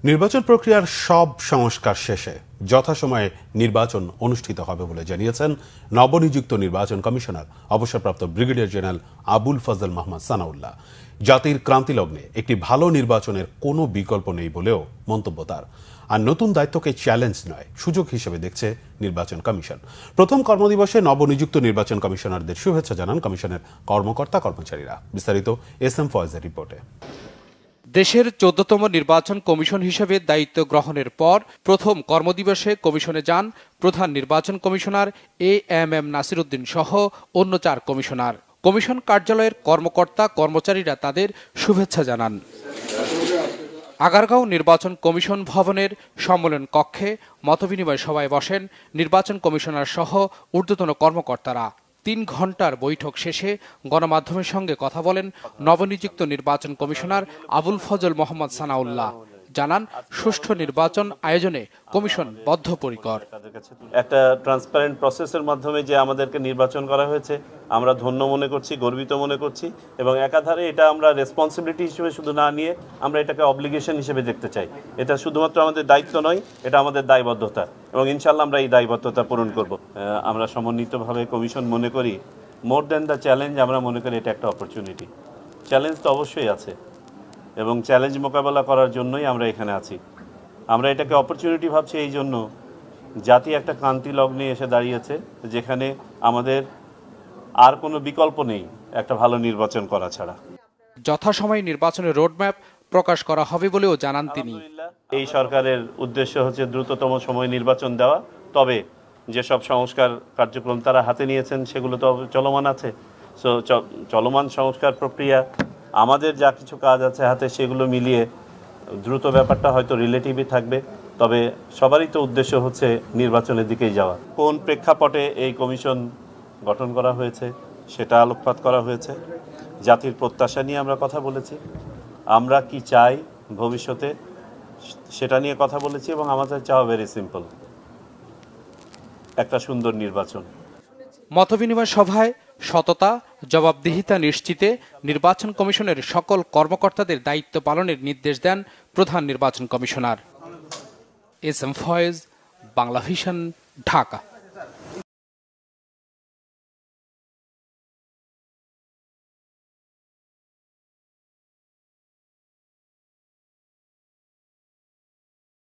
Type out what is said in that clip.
নির্বাচন প্রক্রিয়ার সব সংস্কার শেষে যথাসময়ে নির্বাচন অনুষ্ঠিত হবে বলে জানিয়েছেন নবনিযুক্ত নির্বাচন কমিশনার অবসরপ্রাপ্ত ব্রিগেডিয়ার জেনারেল আবুল ফজল মোহাম্মদ সানাউল্লাহ। জাতির ক্রান্তিলগ্নে একটি ভালো নির্বাচনের কোনো বিকল্প নেই বলেও মন্তব্য তার। আর নতুন দায়িত্বকে চ্যালেঞ্জ নয়, সুযোগ হিসেবে দেখছে নির্বাচন কমিশন। প্রথম কর্মদিবসে নবনিযুক্ত নির্বাচন কমিশনারদের শুভেচ্ছা জানান কমিশনের কর্মকর্তা কর্মচারীরা। বিস্তারিত এস এম ফয়েজের রিপোর্টে। দেশের 14তম নির্বাচন কমিশন হিসেবে দায়িত্ব গ্রহণের পর প্রথম কর্মদিবসে কমিশনে যান প্রধান নির্বাচন কমিশনার এএমএম নাসির উদ্দিন সহ অন্য 4 কমিশনার। কমিশন কার্যালয়ের কর্মকর্তা কর্মচারীরা তাদের শুভেচ্ছা জানান। আগারগাঁও নির্বাচন কমিশন ভবনের সম্মেলন কক্ষে মতবিনিময় সভায় বসেন নির্বাচন কমিশনার সহ ঊর্ধ্বতন কর্মকর্তারা। 3 ঘণ্টার বৈঠক শেষে গণমাধ্যমের সঙ্গে কথা বলেন নবনিযুক্ত নির্বাচন কমিশনার আবুল ফজল মোহাম্মদ সানাউল্লাহ। জানান, সুষ্ঠু নির্বাচন আয়োজনে কমিশন বদ্ধপরিকর। একটা ট্রান্সপারেন্ট প্রসেসের মাধ্যমে যে আমাদেরকে নির্বাচন করা হয়েছে আমরা ধন্য মনে করছি, গর্বিত মনে করছি এবং একাধারে এটা আমরা রেসপন্সিবিলিটি হিসেবে শুধু না নিয়ে আমরা এটাকে অব্লিগেশন হিসেবে দেখতে চাই। এটা শুধুমাত্র আমাদের দায়িত্ব নয়, এটা আমাদের দায়বদ্ধতা এবং ইনশাল্লাহ আমরা এই দায়বদ্ধতা পূরণ করব। আমরা সমন্বিতভাবে কমিশন মনে করি মোর দ্যান দ্য চ্যালেঞ্জ, আমরা মনে করি এটা একটা অপরচুনিটি। চ্যালেঞ্জ তো অবশ্যই আছে এবং চ্যালেঞ্জ মোকাবেলা করার জন্যই আমরা এখানে আছি। আমরা এটাকে অপরচুনিটি ভাবছি এই জন্য, জাতি একটা ক্রান্তি লগ্নে এসে দাঁড়িয়েছে যেখানে আমাদের আর কোনো বিকল্প নেই একটা ভালো নির্বাচন করা ছাড়া। যথাসময়ে নির্বাচনের রোডম্যাপ প্রকাশ করা হবে বলেও জানান তিনি। এই সরকারের উদ্দেশ্য হচ্ছে দ্রুততম সময়ে নির্বাচন দেওয়া, তবে যেসব সংস্কার কার্যক্রম তারা হাতে নিয়েছেন সেগুলো তো চলমান আছে। সো চলমান সংস্কার প্রক্রিয়া আমাদের যা কিছু কাজ আছে হাতে সেগুলো মিলিয়ে দ্রুত ব্যাপারটা হয়তো রিলেটিভই থাকবে, তবে সবারই তো উদ্দেশ্য হচ্ছে নির্বাচনের দিকেই যাওয়া। কোন প্রেক্ষাপটে এই কমিশন গঠন করা হয়েছে সেটা আলোকপাত করা হয়েছে। জাতির প্রত্যাশা নিয়ে আমরা কথা বলেছি, আমরা কি চাই ভবিষ্যতে সেটা নিয়ে কথা বলেছি এবং আমাদের চাওয়া ভেরি সিম্পল, একটা সুন্দর নির্বাচন। মতবিনিময় সভায় সততা জবাবদিহিতা নিশ্চিতে নির্বাচন কমিশনের সকল কর্মকর্তাদের দায়িত্ব পালনের নির্দেশ দেন প্রধান নির্বাচন commissioner. S M Faiz, Bangla vision, Dhaka.